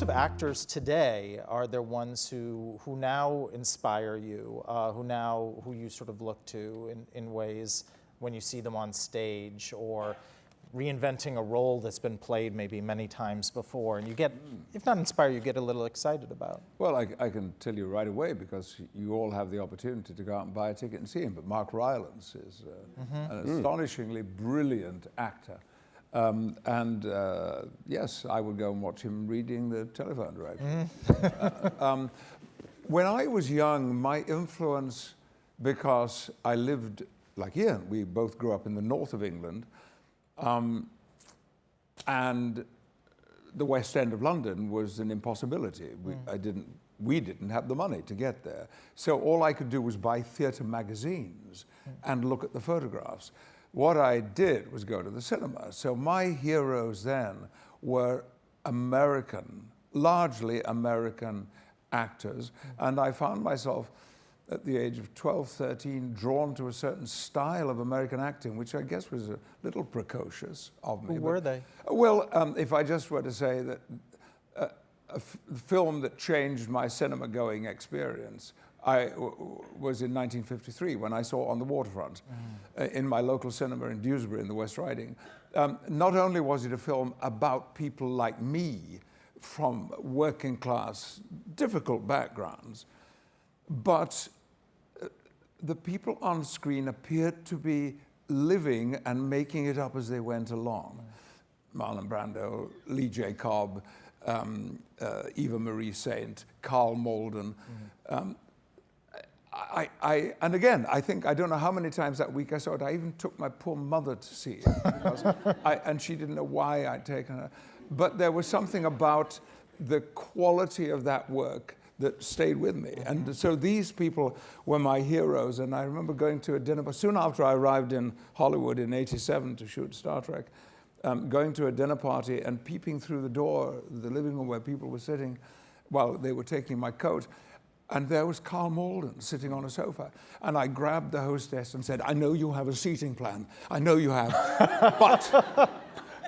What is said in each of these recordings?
of actors today are there ones who now inspire you, who you sort of look to in ways when you see them on stage, or reinventing a role that's been played maybe many times before, and you get, if not inspired, you get a little excited about? Well, I can tell you right away, because you all have the opportunity to go out and buy a ticket and see him, but Mark Rylance is an astonishingly brilliant actor. Yes, I would go and watch him reading the telephone directory. When I was young, my influence, because I lived, like Ian, we both grew up in the north of England, and the West End of London was an impossibility. We didn't have the money to get there. So all I could do was buy theatre magazines and look at the photographs. What I did was go to the cinema. So my heroes then were American, largely American actors, and I found myself at the age of 12, 13, drawn to a certain style of American acting, which I guess was a little precocious of me. Who were they? Well, if I just were to say that a film that changed my cinema-going experience was in 1953 when I saw On the Waterfront in my local cinema in Dewsbury in the West Riding. Not only was it a film about people like me from working class, difficult backgrounds, but the people on screen appeared to be living and making it up as they went along. Marlon Brando, Lee J. Cobb, Eva Marie Saint, Carl Malden. And again, I don't know how many times that week I saw it. I even took my poor mother to see it, because and she didn't know why I'd taken her. But there was something about the quality of that work that stayed with me. And so these people were my heroes. And I remember going to a dinner, soon after I arrived in Hollywood in '87 to shoot Star Trek, going to a dinner party and peeping through the door, the living room where people were sitting while they were taking my coat. And there was Carl Malden sitting on a sofa. And I grabbed the hostess and said, I know you have a seating plan. I know you have. But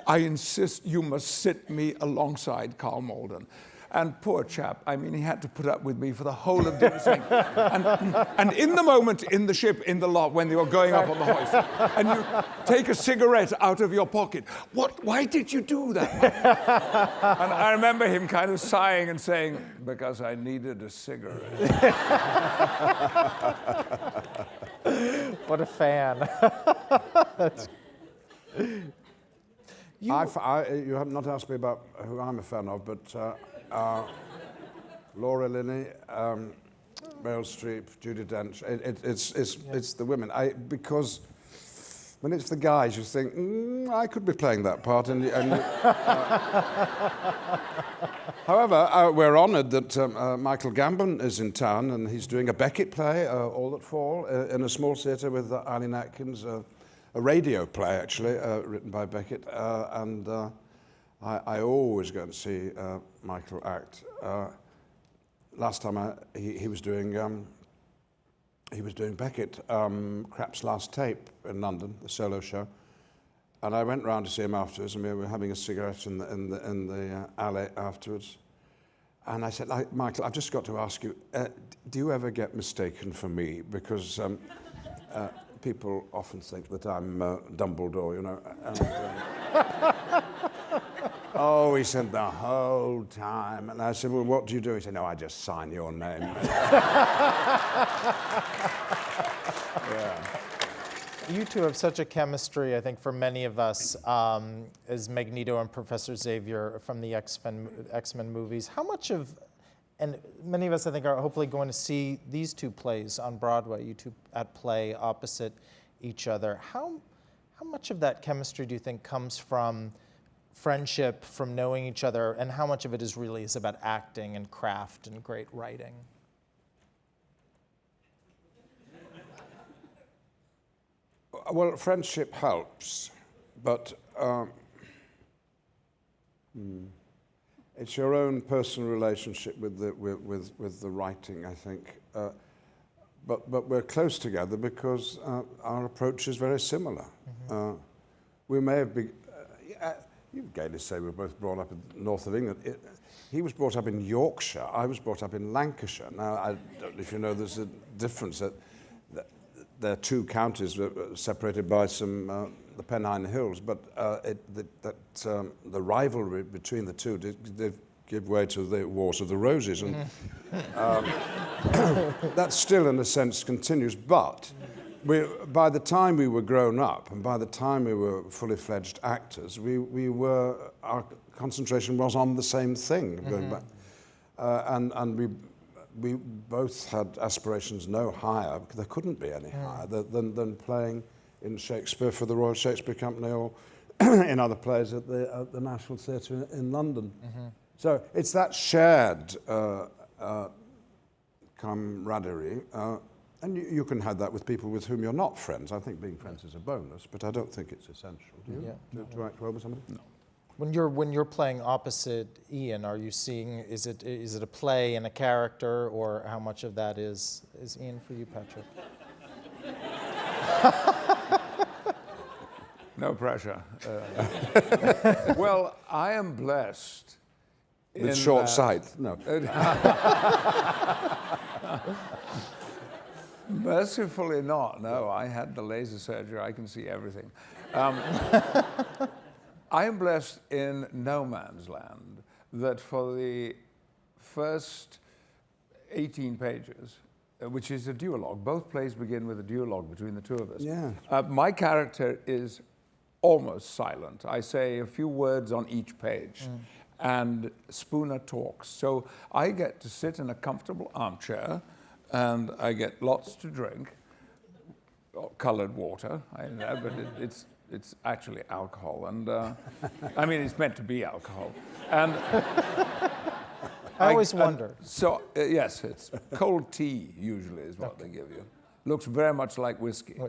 I insist you must sit me alongside Carl Malden. And poor chap, I mean, he had to put up with me for the whole of dinner saying, and in the moment in the ship, in the lot, when they were going up on the hoist, and you take a cigarette out of your pocket, why did you do that? And I remember him kind of sighing and saying, because I needed a cigarette. What a fan. You have not asked me about who I'm a fan of, but Laura Linney, Meryl Streep, Judi Dench. It's the women. Because when it's the guys, you think, I could be playing that part. However, we're honoured that Michael Gambon is in town, and he's doing a Beckett play, All That Fall, in a small theatre with Eileen Atkins, a radio play, actually, written by Beckett. I always go and see Michael act. Last time he was doing Beckett, Krapp's Last Tape in London, the solo show, and I went round to see him afterwards, and we were having a cigarette in the alley afterwards. And I said, Michael, I've just got to ask you, do you ever get mistaken for me? Because people often think that I'm Dumbledore, you know. And, oh, he said, the whole time. And I said, well, what do you do? He said, no, I just sign your name. Yeah. You two have such a chemistry, I think, for many of us, as Magneto and Professor Xavier from the X-Men movies. How much of, and many of us, I think, are hopefully going to see these two plays on Broadway, you two at play opposite each other. How much of that chemistry do you think comes from friendship, from knowing each other, and how much of it is about acting and craft and great writing? Well, friendship helps, but it's your own personal relationship with the writing, I think. But we're close together because our approach is very similar. We may have been. you gaily say we were both brought up in the north of England. He was brought up in Yorkshire. I was brought up in Lancashire. Now, I don't know if you know there's a difference that there are two counties separated by the Pennine Hills, but the rivalry between the two did give way to the Wars of the Roses, and that still, in a sense, continues. But by the time we were grown up, and by the time we were fully fledged actors, our concentration was on the same thing. Going back, and we both had aspirations no higher, because there couldn't be any higher than playing in Shakespeare for the Royal Shakespeare Company, or in other plays at the National Theatre in London. So it's that shared camaraderie, and you can have that with people with whom you're not friends. I think being friends is a bonus, but I don't think it's essential. Do you? Yeah. To act well with somebody? No. When you're playing opposite Ian, are you seeing, is it a play and a character, or how much of that is Ian for you, Patrick? No pressure. Well, I am blessed. With short sight? No. Mercifully not. No, I had the laser surgery. I can see everything. I am blessed in no man's land that for the first 18 pages, which is a duologue, both plays begin with a duologue between the two of us. Yeah. My character is almost silent. I say a few words on each page. And Spooner talks. So I get to sit in a comfortable armchair, and I get lots to drink, colored water, but it's actually alcohol, and I mean, it's meant to be alcohol. And I always wonder. So yes, it's cold tea usually is what they give you. Looks very much like whiskey.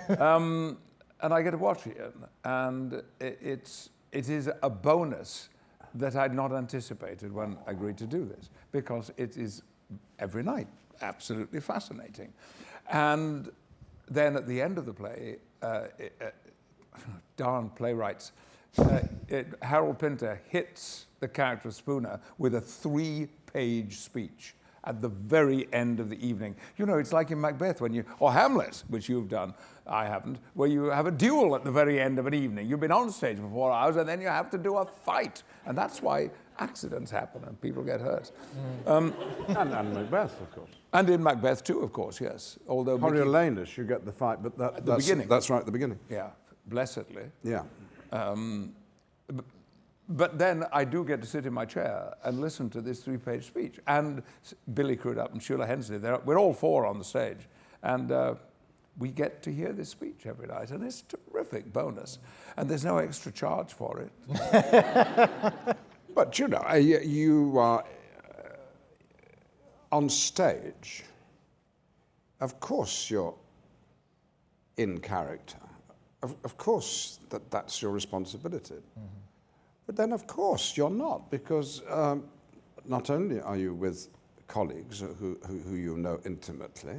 And I get to watch it, and it is a bonus that I'd not anticipated when I agreed to do this, because it is every night absolutely fascinating. And then at the end of the play, darn playwrights, Harold Pinter hits the character of Spooner with a 3-page speech at the very end of the evening. You know, it's like in Macbeth or Hamlet, which you've done, I haven't, where you have a duel at the very end of an evening. You've been on stage for 4 hours, and then you have to do a fight. And that's why accidents happen and people get hurt. And Macbeth, of course. And in Macbeth too, of course, yes. Although Coriolanus, you get the fight, but at the beginning. That's right at the beginning. Yeah, blessedly. Yeah. But then I do get to sit in my chair and listen to this 3-page speech. And Billy Crudup and Sheila Hensley, we're all 4 on the stage. And we get to hear this speech every night, and it's a terrific bonus. And there's no extra charge for it. But, you know, you are on stage. Of course you're in character. Of course that's your responsibility. But then, of course, you're not, because not only are you with colleagues who you know intimately,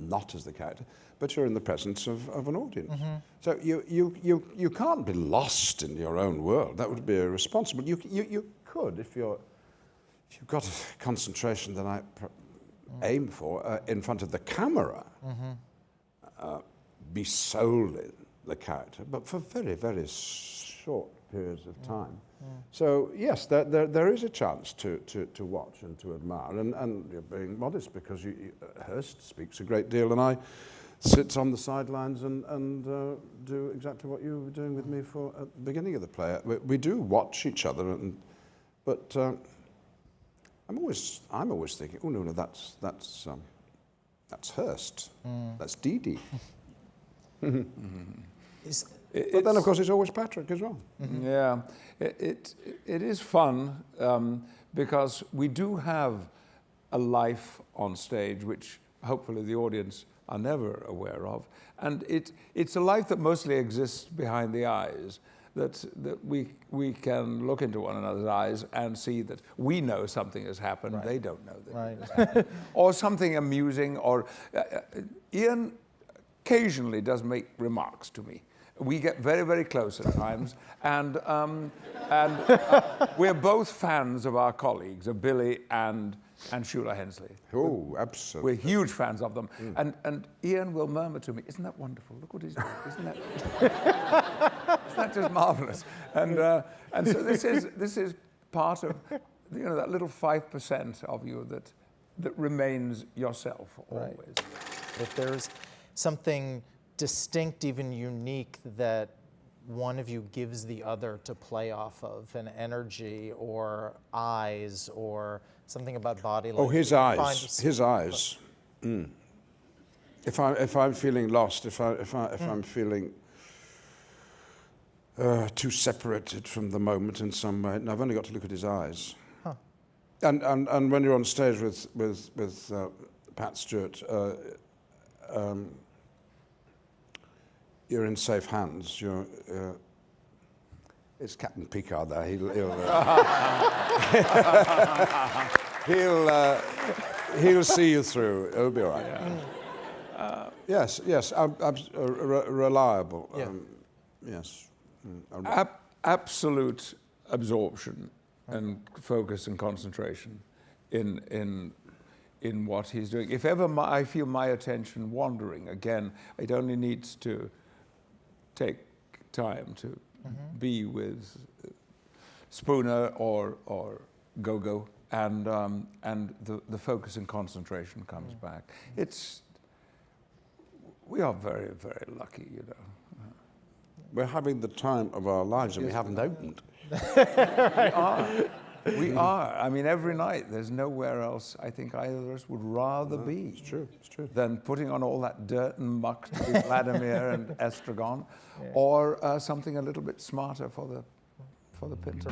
not as the character, but you're in the presence of an audience. So you can't be lost in your own world. That would be irresponsible. You could, if you've got a concentration that I aim for in front of the camera, be solely the character, but for very, very short periods of time. So yes, there is a chance to watch and to admire, and you're being modest, because Hurst speaks a great deal, and I sit on the sidelines and do exactly what you were doing with me at the beginning of the play. We do watch each other, but I'm always thinking, oh no, that's Hurst, that's Dee Dee. But then, of course, it's always Patrick as well. Yeah, it is fun because we do have a life on stage which hopefully the audience are never aware of. And it's a life that mostly exists behind the eyes, that we can look into one another's eyes and see that we know something has happened, they don't know that it has happened. Or something amusing, or Ian occasionally does make remarks to me. We get very, very close at times, and we're both fans of our colleagues, of Billy and Shula Hensley. Oh, absolutely. We're huge fans of them. And Ian will murmur to me, "Isn't that wonderful? Look what he's doing. Isn't that just marvelous?" And so this is part of that little 5% of you that remains yourself always. Right. If there's something distinct, even unique, that one of you gives the other to play off of, an energy or eyes or something about body language. Oh, his eyes. His eyes. Mm. If I'm feeling lost, if I'm feeling too separated from the moment in some way, and I've only got to look at his eyes. Huh. And when you're on stage with Pat Stewart, you're in safe hands. It's Captain Picard there. He'll see you through. It'll be all right. Yeah. Yes. Reliable. Yeah. Yes. Absolute absorption and focus and concentration in what he's doing. If ever I feel my attention wandering, again, it only needs to take time to be with Spooner or Go-Go, and the focus and concentration comes back. We are very, very lucky, We're having the time of our lives, and we haven't opened. We are. I mean, every night, there's nowhere else I think either of us would rather be. It's true. Than putting on all that dirt and muck to be Vladimir and Estragon, or something a little bit smarter for the Pinter.